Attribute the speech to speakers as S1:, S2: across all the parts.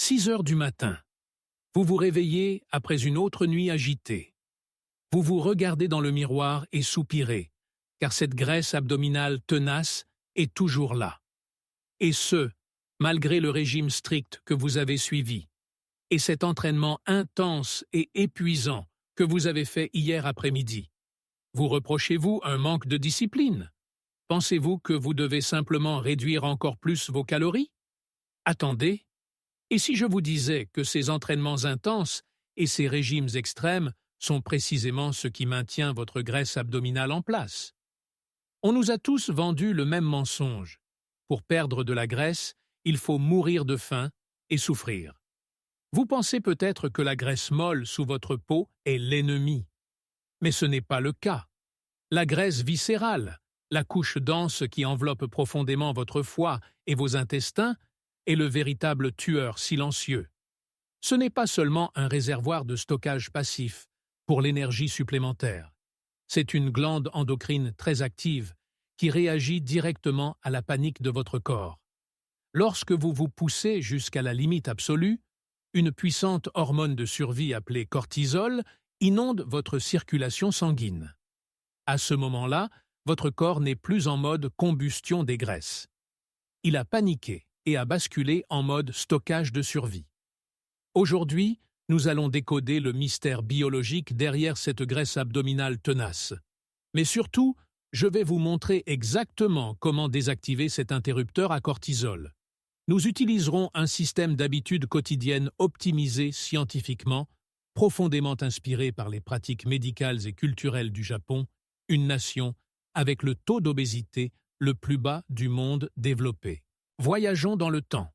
S1: 6 heures du matin. Vous vous réveillez après une autre nuit agitée. Vous vous regardez dans le miroir et soupirez, car cette graisse abdominale tenace est toujours là. Et ce, malgré le régime strict que vous avez suivi, et cet entraînement intense et épuisant que vous avez fait hier après-midi. Vous reprochez-vous un manque de discipline? Pensez-vous que vous devez simplement réduire encore plus vos calories? Attendez, et si je vous disais que ces entraînements intenses et ces régimes extrêmes sont précisément ce qui maintient votre graisse abdominale en place? On nous a tous vendu le même mensonge. Pour perdre de la graisse, il faut mourir de faim et souffrir. Vous pensez peut-être que la graisse molle sous votre peau est l'ennemi. Mais ce n'est pas le cas. La graisse viscérale, la couche dense qui enveloppe profondément votre foie et vos intestins, est le véritable tueur silencieux. Ce n'est pas seulement un réservoir de stockage passif pour l'énergie supplémentaire. C'est une glande endocrine très active qui réagit directement à la panique de votre corps. Lorsque vous vous poussez jusqu'à la limite absolue, une puissante hormone de survie appelée cortisol inonde votre circulation sanguine. À ce moment-là, votre corps n'est plus en mode combustion des graisses. Il a paniqué et a basculé en mode stockage de survie. Aujourd'hui, nous allons décoder le mystère biologique derrière cette graisse abdominale tenace. Mais surtout, je vais vous montrer exactement comment désactiver cet interrupteur à cortisol. Nous utiliserons un système d'habitudes quotidiennes optimisé scientifiquement, profondément inspiré par les pratiques médicales et culturelles du Japon, une nation avec le taux d'obésité le plus bas du monde développé. Voyageons dans le temps.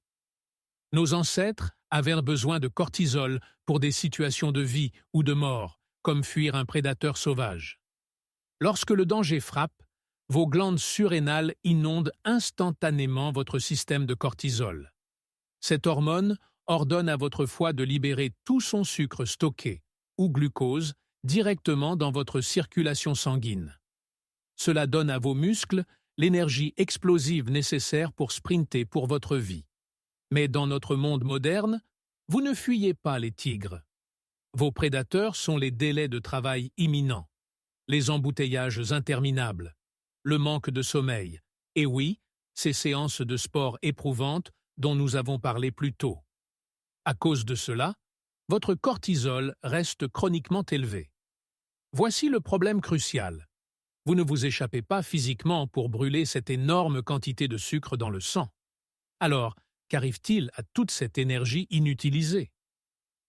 S1: Nos ancêtres avaient besoin de cortisol pour des situations de vie ou de mort, comme fuir un prédateur sauvage. Lorsque le danger frappe, vos glandes surrénales inondent instantanément votre système de cortisol. Cette hormone ordonne à votre foie de libérer tout son sucre stocké, ou glucose, directement dans votre circulation sanguine. Cela donne à vos muscles l'énergie explosive nécessaire pour sprinter pour votre vie. Mais dans notre monde moderne, vous ne fuyez pas les tigres. Vos prédateurs sont les délais de travail imminents, les embouteillages interminables, le manque de sommeil, et oui, ces séances de sport éprouvantes dont nous avons parlé plus tôt. À cause de cela, votre cortisol reste chroniquement élevé. Voici le problème crucial. Vous ne vous échappez pas physiquement pour brûler cette énorme quantité de sucre dans le sang. Alors, qu'arrive-t-il à toute cette énergie inutilisée?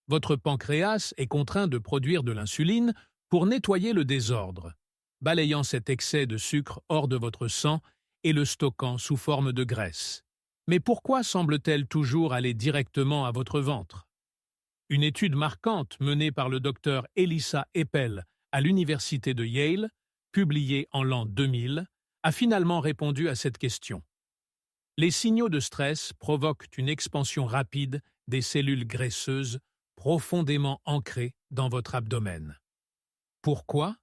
S1: Votre pancréas est contraint de produire de l'insuline pour nettoyer le désordre, balayant cet excès de sucre hors de votre sang et le stockant sous forme de graisse. Mais pourquoi semble-t-elle toujours aller directement à votre ventre? Une étude marquante menée par le docteur Elissa Epel à l'université de Yale, publiée en l'an 2000, a finalement répondu à cette question. Les signaux de stress provoquent une expansion rapide des cellules graisseuses profondément ancrées dans votre abdomen. Pourquoi?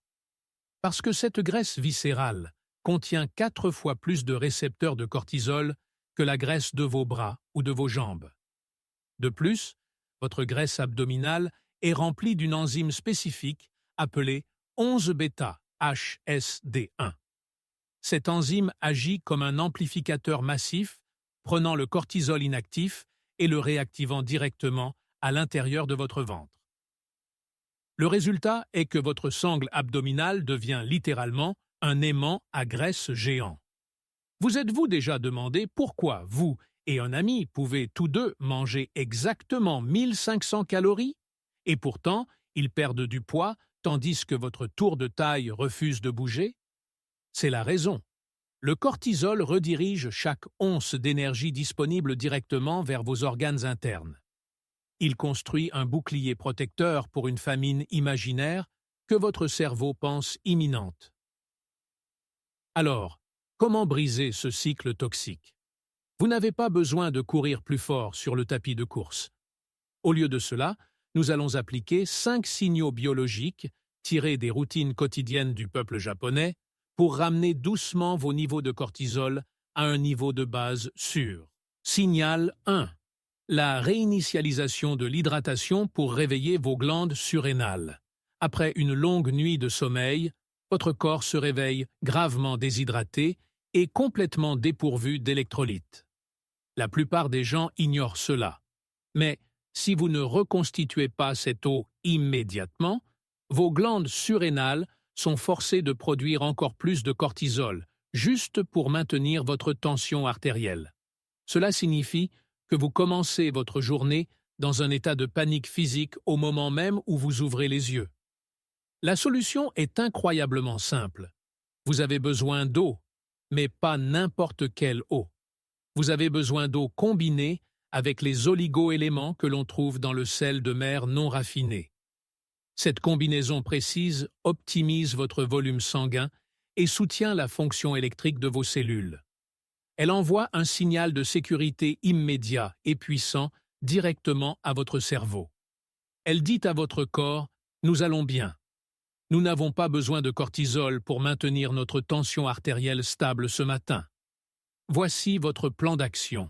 S1: Parce que cette graisse viscérale contient 4 fois plus de récepteurs de cortisol que la graisse de vos bras ou de vos jambes. De plus, votre graisse abdominale est remplie d'une enzyme spécifique appelée 11-bêta HSD1. Cette enzyme agit comme un amplificateur massif, prenant le cortisol inactif et le réactivant directement à l'intérieur de votre ventre. Le résultat est que votre sangle abdominale devient littéralement un aimant à graisse géant. Vous êtes-vous déjà demandé pourquoi vous et un ami pouvez tous deux manger exactement 1500 calories et pourtant ils perdent du poids tandis que votre tour de taille refuse de bouger? C'est la raison. Le cortisol redirige chaque once d'énergie disponible directement vers vos organes internes. Il construit un bouclier protecteur pour une famine imaginaire que votre cerveau pense imminente. Alors, comment briser ce cycle toxique? Vous n'avez pas besoin de courir plus fort sur le tapis de course. Au lieu de cela, nous allons appliquer 5 signaux biologiques tirés des routines quotidiennes du peuple japonais pour ramener doucement vos niveaux de cortisol à un niveau de base sûr. Signal 1. La réinitialisation de l'hydratation pour réveiller vos glandes surrénales. Après une longue nuit de sommeil, votre corps se réveille gravement déshydraté et complètement dépourvu d'électrolytes. La plupart des gens ignorent cela. Mais si vous ne reconstituez pas cette eau immédiatement, vos glandes surrénales sont forcées de produire encore plus de cortisol, juste pour maintenir votre tension artérielle. Cela signifie que vous commencez votre journée dans un état de panique physique au moment même où vous ouvrez les yeux. La solution est incroyablement simple. Vous avez besoin d'eau, mais pas n'importe quelle eau. Vous avez besoin d'eau combinée avec les oligo-éléments que l'on trouve dans le sel de mer non raffiné. Cette combinaison précise optimise votre volume sanguin et soutient la fonction électrique de vos cellules. Elle envoie un signal de sécurité immédiat et puissant directement à votre cerveau. Elle dit à votre corps « Nous allons bien ». Nous n'avons pas besoin de cortisol pour maintenir notre tension artérielle stable ce matin. Voici votre plan d'action.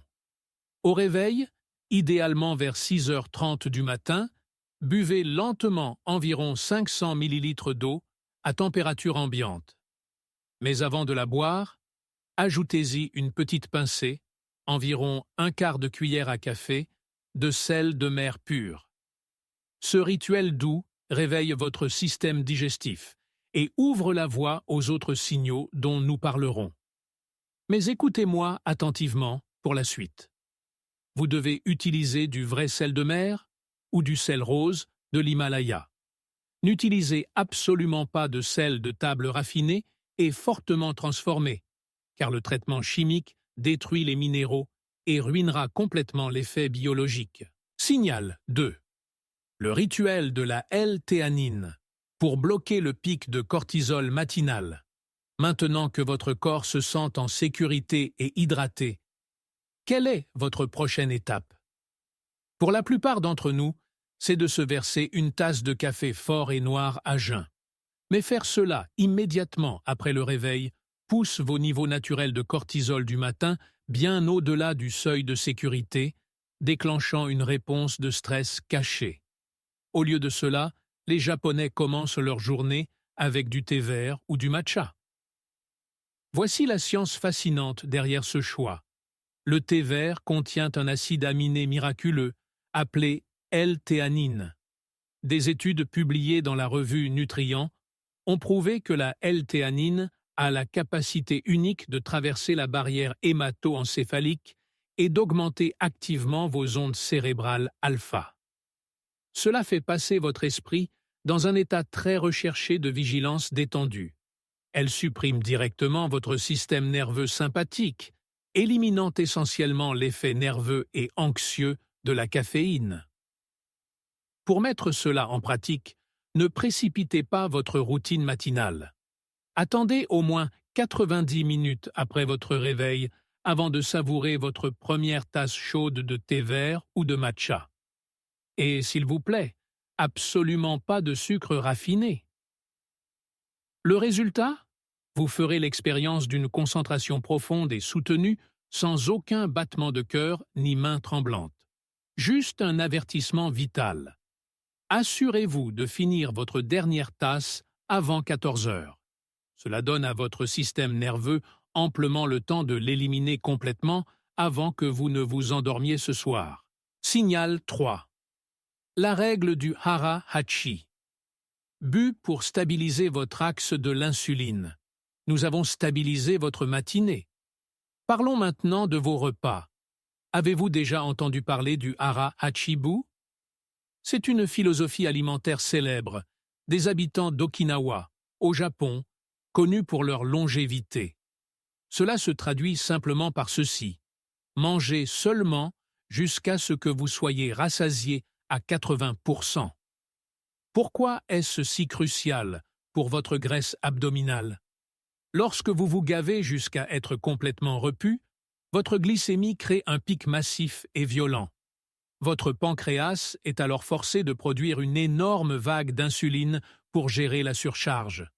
S1: Au réveil, idéalement vers 6h30 du matin, buvez lentement environ 500 ml d'eau à température ambiante. Mais avant de la boire, ajoutez-y une petite pincée, environ un quart de cuillère à café, de sel de mer pur. Ce rituel doux réveille votre système digestif et ouvre la voie aux autres signaux dont nous parlerons. Mais écoutez-moi attentivement pour la suite. Vous devez utiliser du vrai sel de mer ou du sel rose de l'Himalaya. N'utilisez absolument pas de sel de table raffiné et fortement transformé, car le traitement chimique détruit les minéraux et ruinera complètement l'effet biologique. Signal 2. Le rituel de la L-théanine pour bloquer le pic de cortisol matinal. Maintenant que votre corps se sent en sécurité et hydraté, quelle est votre prochaine étape? Pour la plupart d'entre nous, c'est de se verser une tasse de café fort et noir à jeun. Mais faire cela immédiatement après le réveil pousse vos niveaux naturels de cortisol du matin bien au-delà du seuil de sécurité, déclenchant une réponse de stress cachée. Au lieu de cela, les Japonais commencent leur journée avec du thé vert ou du matcha. Voici la science fascinante derrière ce choix. Le thé vert contient un acide aminé miraculeux, appelé L-théanine. Des études publiées dans la revue Nutrient ont prouvé que la L-théanine a la capacité unique de traverser la barrière hémato-encéphalique et d'augmenter activement vos ondes cérébrales alpha. Cela fait passer votre esprit dans un état très recherché de vigilance détendue. Elle supprime directement votre système nerveux sympathique, éliminant essentiellement l'effet nerveux et anxieux de la caféine. Pour mettre cela en pratique, ne précipitez pas votre routine matinale. Attendez au moins 90 minutes après votre réveil avant de savourer votre première tasse chaude de thé vert ou de matcha. Et s'il vous plaît, absolument pas de sucre raffiné. Le résultat? Vous ferez l'expérience d'une concentration profonde et soutenue sans aucun battement de cœur ni main tremblante. Juste un avertissement vital. Assurez-vous de finir votre dernière tasse avant 14 heures. Cela donne à votre système nerveux amplement le temps de l'éliminer complètement avant que vous ne vous endormiez ce soir. Signal 3. La règle du Hara-Hachi. Bu pour stabiliser votre axe de l'insuline. Nous avons stabilisé votre matinée. Parlons maintenant de vos repas. Avez-vous déjà entendu parler du Hara-Hachibu? C'est une philosophie alimentaire célèbre des habitants d'Okinawa, au Japon, connus pour leur longévité. Cela se traduit simplement par ceci. Mangez seulement jusqu'à ce que vous soyez rassasié à 80%. Pourquoi est-ce si crucial pour votre graisse abdominale? Lorsque vous vous gavez jusqu'à être complètement repu, votre glycémie crée un pic massif et violent. Votre pancréas est alors forcé de produire une énorme vague d'insuline pour gérer la surcharge.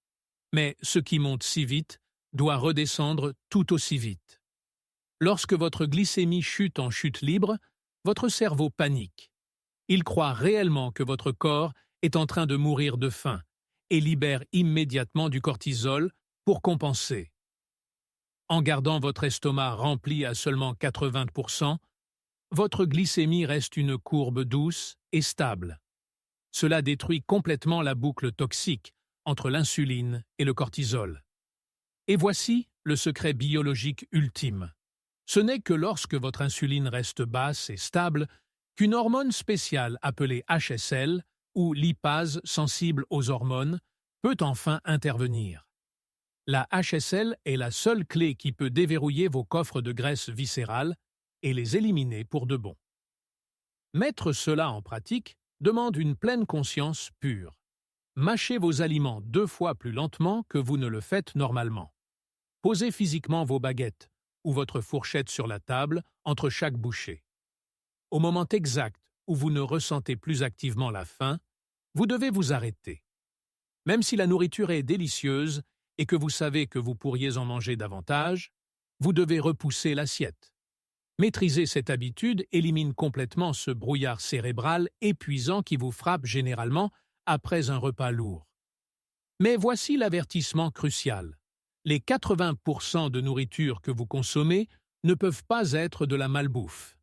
S1: Mais ce qui monte si vite doit redescendre tout aussi vite. Lorsque votre glycémie chute en chute libre, votre cerveau panique. Il croit réellement que votre corps est en train de mourir de faim et libère immédiatement du cortisol pour compenser. En gardant votre estomac rempli à seulement 80%, votre glycémie reste une courbe douce et stable. Cela détruit complètement la boucle toxique entre l'insuline et le cortisol. Et voici le secret biologique ultime. Ce n'est que lorsque votre insuline reste basse et stable qu'une hormone spéciale appelée HSL, ou lipase sensible aux hormones, peut enfin intervenir. La HSL est la seule clé qui peut déverrouiller vos coffres de graisse viscérale et les éliminer pour de bon. Mettre cela en pratique demande une pleine conscience pure. Mâchez vos aliments 2 fois plus lentement que vous ne le faites normalement. Posez physiquement vos baguettes ou votre fourchette sur la table entre chaque bouchée. Au moment exact où vous ne ressentez plus activement la faim, vous devez vous arrêter. Même si la nourriture est délicieuse et que vous savez que vous pourriez en manger davantage, vous devez repousser l'assiette. Maîtriser cette habitude élimine complètement ce brouillard cérébral épuisant qui vous frappe généralement après un repas lourd. Mais voici l'avertissement crucial. Les 80% de nourriture que vous consommez ne peuvent pas être de la malbouffe.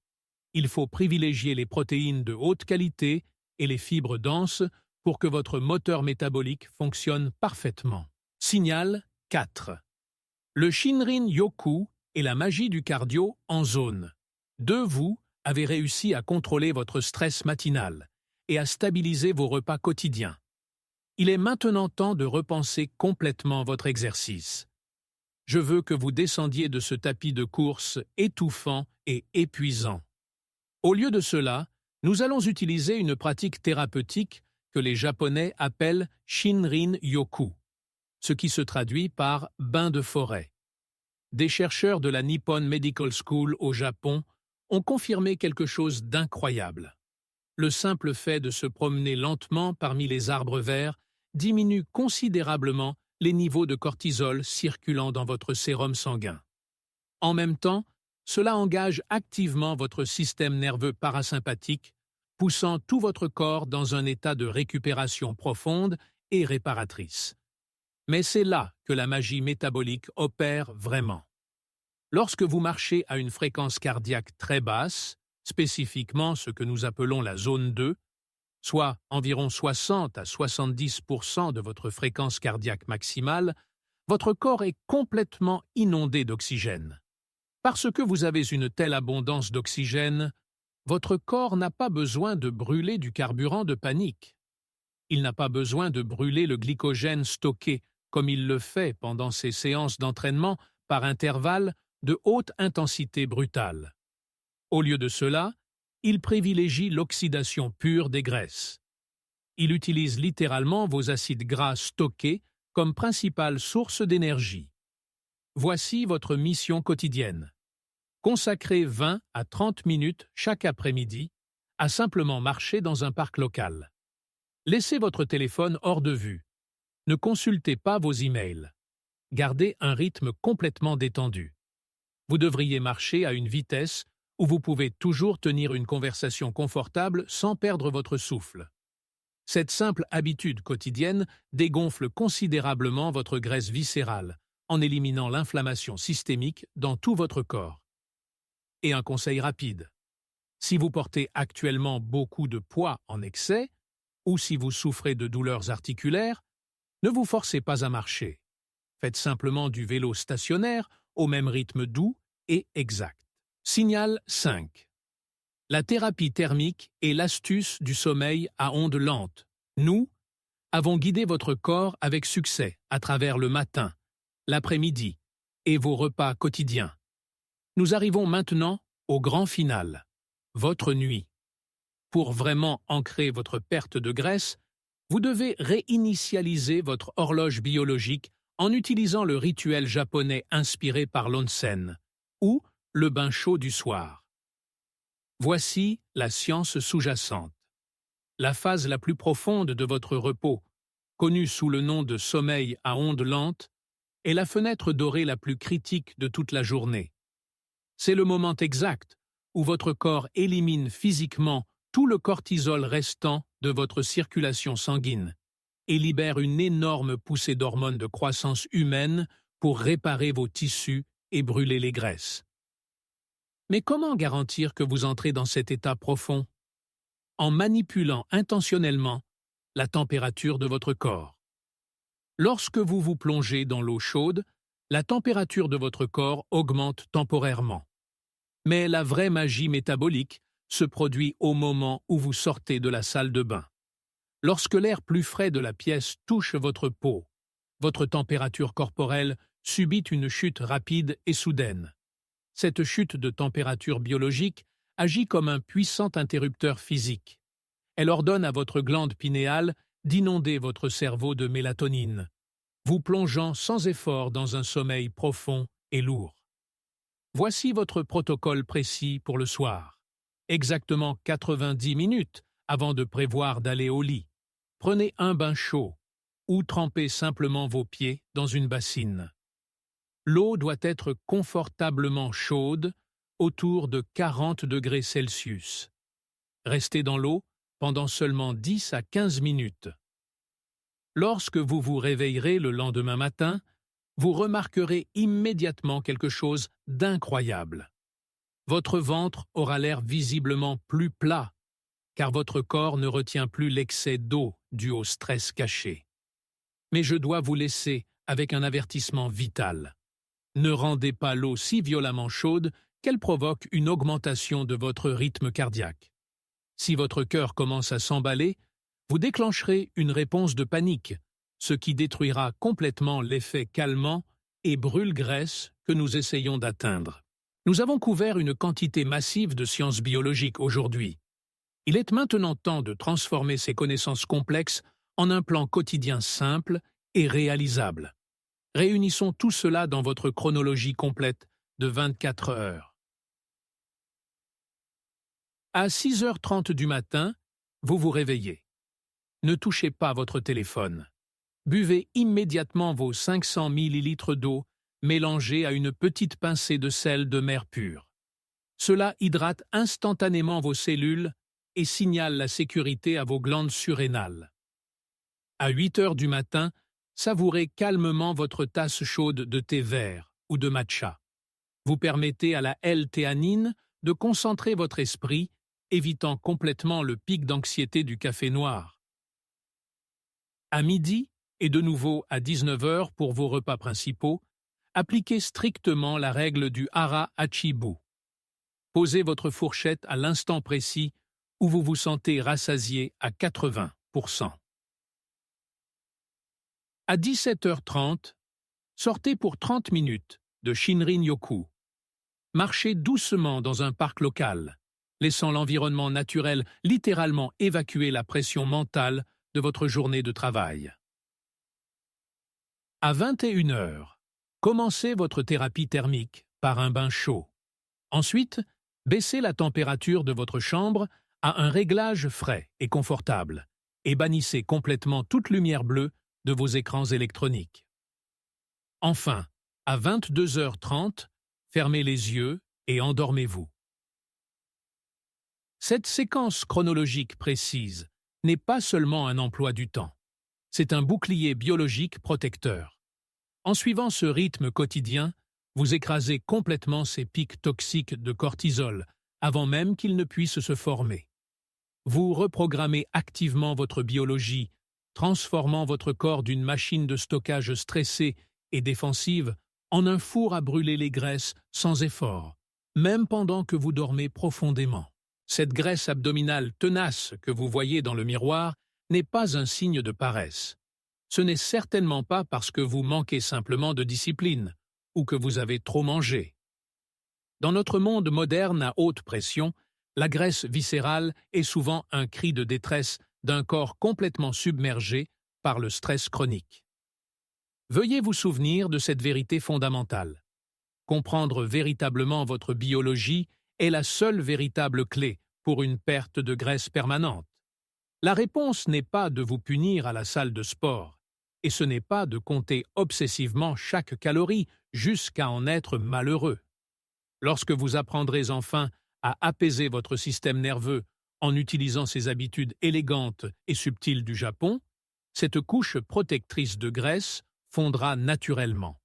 S1: Il faut privilégier les protéines de haute qualité et les fibres denses pour que votre moteur métabolique fonctionne parfaitement. Signal 4. Le Shinrin-yoku est la magie du cardio en zone. Vous avez réussi à contrôler votre stress matinal et à stabiliser vos repas quotidiens. Il est maintenant temps de repenser complètement votre exercice. Je veux que vous descendiez de ce tapis de course étouffant et épuisant. Au lieu de cela, nous allons utiliser une pratique thérapeutique que les Japonais appellent Shinrin-yoku, ce qui se traduit par bain de forêt. Des chercheurs de la Nippon Medical School au Japon ont confirmé quelque chose d'incroyable. Le simple fait de se promener lentement parmi les arbres verts diminue considérablement les niveaux de cortisol circulant dans votre sérum sanguin. En même temps, cela engage activement votre système nerveux parasympathique, poussant tout votre corps dans un état de récupération profonde et réparatrice. Mais c'est là que la magie métabolique opère vraiment. Lorsque vous marchez à une fréquence cardiaque très basse, spécifiquement ce que nous appelons la zone 2, soit environ 60 à 70% de votre fréquence cardiaque maximale, votre corps est complètement inondé d'oxygène. Parce que vous avez une telle abondance d'oxygène, votre corps n'a pas besoin de brûler du carburant de panique. Il n'a pas besoin de brûler le glycogène stocké, comme il le fait pendant ses séances d'entraînement par intervalles de haute intensité brutale. Au lieu de cela, il privilégie l'oxydation pure des graisses. Il utilise littéralement vos acides gras stockés comme principale source d'énergie. Voici votre mission quotidienne. Consacrez 20 à 30 minutes chaque après-midi à simplement marcher dans un parc local. Laissez votre téléphone hors de vue. Ne consultez pas vos emails. Gardez un rythme complètement détendu. Vous devriez marcher à une vitesse où vous pouvez toujours tenir une conversation confortable sans perdre votre souffle. Cette simple habitude quotidienne dégonfle considérablement votre graisse viscérale en éliminant l'inflammation systémique dans tout votre corps. Et un conseil rapide. Si vous portez actuellement beaucoup de poids en excès, ou si vous souffrez de douleurs articulaires, ne vous forcez pas à marcher. Faites simplement du vélo stationnaire au même rythme doux et exact. Signal 5. La thérapie thermique est l'astuce du sommeil à ondes lentes. Nous avons guidé votre corps avec succès à travers le matin, l'après-midi et vos repas quotidiens. Nous arrivons maintenant au grand final, votre nuit. Pour vraiment ancrer votre perte de graisse, vous devez réinitialiser votre horloge biologique en utilisant le rituel japonais inspiré par l'onsen, ou le bain chaud du soir. Voici la science sous-jacente. La phase la plus profonde de votre repos, connue sous le nom de sommeil à ondes lentes, est la fenêtre dorée la plus critique de toute la journée. C'est le moment exact où votre corps élimine physiquement tout le cortisol restant de votre circulation sanguine et libère une énorme poussée d'hormones de croissance humaine pour réparer vos tissus et brûler les graisses. Mais comment garantir que vous entrez dans cet état profond? En manipulant intentionnellement la température de votre corps. Lorsque vous vous plongez dans l'eau chaude, la température de votre corps augmente temporairement. Mais la vraie magie métabolique se produit au moment où vous sortez de la salle de bain. Lorsque l'air plus frais de la pièce touche votre peau, votre température corporelle subit une chute rapide et soudaine. Cette chute de température biologique agit comme un puissant interrupteur physique. Elle ordonne à votre glande pinéale d'inonder votre cerveau de mélatonine, vous plongeant sans effort dans un sommeil profond et lourd. Voici votre protocole précis pour le soir. Exactement 90 minutes avant de prévoir d'aller au lit. Prenez un bain chaud ou trempez simplement vos pieds dans une bassine. L'eau doit être confortablement chaude, autour de 40 degrés Celsius. Restez dans l'eau pendant seulement 10 à 15 minutes. Lorsque vous vous réveillerez le lendemain matin, vous remarquerez immédiatement quelque chose d'incroyable. Votre ventre aura l'air visiblement plus plat, car votre corps ne retient plus l'excès d'eau dû au stress caché. Mais je dois vous laisser avec un avertissement vital. Ne rendez pas l'eau si violemment chaude qu'elle provoque une augmentation de votre rythme cardiaque. Si votre cœur commence à s'emballer, vous déclencherez une réponse de panique, ce qui détruira complètement l'effet calmant et brûle-graisse que nous essayons d'atteindre. Nous avons couvert une quantité massive de sciences biologiques aujourd'hui. Il est maintenant temps de transformer ces connaissances complexes en un plan quotidien simple et réalisable. Réunissons tout cela dans votre chronologie complète de 24 heures. À 6h30 du matin, vous vous réveillez. Ne touchez pas votre téléphone. Buvez immédiatement vos 500 ml d'eau mélangée à une petite pincée de sel de mer pure. Cela hydrate instantanément vos cellules et signale la sécurité à vos glandes surrénales. À 8 heures du matin, savourez calmement votre tasse chaude de thé vert ou de matcha. Vous permettez à la L-théanine de concentrer votre esprit, évitant complètement le pic d'anxiété du café noir. À midi, et de nouveau à 19 heures pour vos repas principaux, appliquez strictement la règle du hara hachibu. Posez votre fourchette à l'instant précis où vous vous sentez rassasié à 80%. À 17h30, sortez pour 30 minutes de Shinrin-yoku. Marchez doucement dans un parc local, laissant l'environnement naturel littéralement évacuer la pression mentale de votre journée de travail. À 21h, commencez votre thérapie thermique par un bain chaud. Ensuite, baissez la température de votre chambre à un réglage frais et confortable et bannissez complètement toute lumière bleue de vos écrans électroniques. Enfin, à 22h30, fermez les yeux et endormez-vous. Cette séquence chronologique précise n'est pas seulement un emploi du temps, c'est un bouclier biologique protecteur. En suivant ce rythme quotidien, vous écrasez complètement ces pics toxiques de cortisol avant même qu'ils ne puissent se former. Vous reprogrammez activement votre biologie, transformant votre corps d'une machine de stockage stressée et défensive en un four à brûler les graisses sans effort, même pendant que vous dormez profondément. Cette graisse abdominale tenace que vous voyez dans le miroir n'est pas un signe de paresse. Ce n'est certainement pas parce que vous manquez simplement de discipline ou que vous avez trop mangé. Dans notre monde moderne à haute pression, la graisse viscérale est souvent un cri de détresse d'un corps complètement submergé par le stress chronique. Veuillez vous souvenir de cette vérité fondamentale. Comprendre véritablement votre biologie est la seule véritable clé pour une perte de graisse permanente. La réponse n'est pas de vous punir à la salle de sport, et ce n'est pas de compter obsessivement chaque calorie jusqu'à en être malheureux. Lorsque vous apprendrez enfin à apaiser votre système nerveux en utilisant ces habitudes élégantes et subtiles du Japon, cette couche protectrice de graisse fondra naturellement.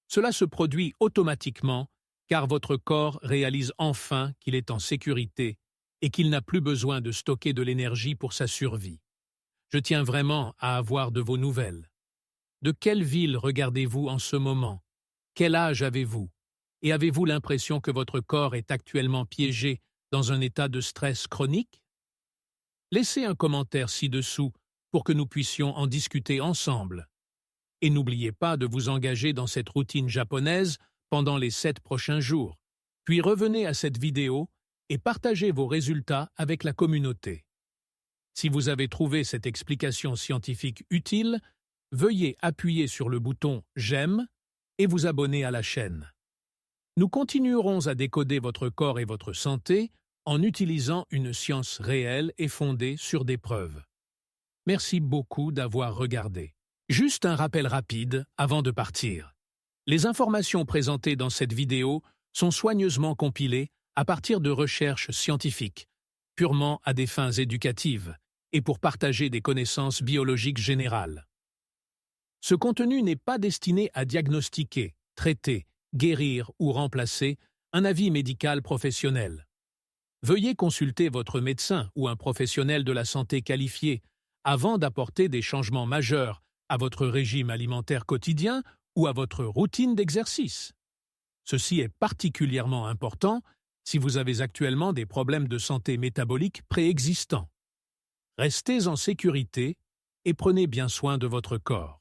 S1: Cela se produit automatiquement car votre corps réalise enfin qu'il est en sécurité et qu'il n'a plus besoin de stocker de l'énergie pour sa survie. Je tiens vraiment à avoir de vos nouvelles. De quelle ville regardez-vous en ce moment? Quel âge avez-vous? Et avez-vous l'impression que votre corps est actuellement piégé dans un état de stress chronique? Laissez un commentaire ci-dessous pour que nous puissions en discuter ensemble. Et n'oubliez pas de vous engager dans cette routine japonaise pendant les 7 prochains jours, puis revenez à cette vidéo et partagez vos résultats avec la communauté. Si vous avez trouvé cette explication scientifique utile, veuillez appuyer sur le bouton « J'aime » et vous abonner à la chaîne. Nous continuerons à décoder votre corps et votre santé en utilisant une science réelle et fondée sur des preuves. Merci beaucoup d'avoir regardé. Juste un rappel rapide avant de partir. Les informations présentées dans cette vidéo sont soigneusement compilées à partir de recherches scientifiques, purement à des fins éducatives et pour partager des connaissances biologiques générales. Ce contenu n'est pas destiné à diagnostiquer, traiter, guérir ou remplacer un avis médical professionnel. Veuillez consulter votre médecin ou un professionnel de la santé qualifié avant d'apporter des changements majeurs à votre régime alimentaire quotidien ou à votre routine d'exercice. Ceci est particulièrement important si vous avez actuellement des problèmes de santé métabolique préexistants. Restez en sécurité et prenez bien soin de votre corps.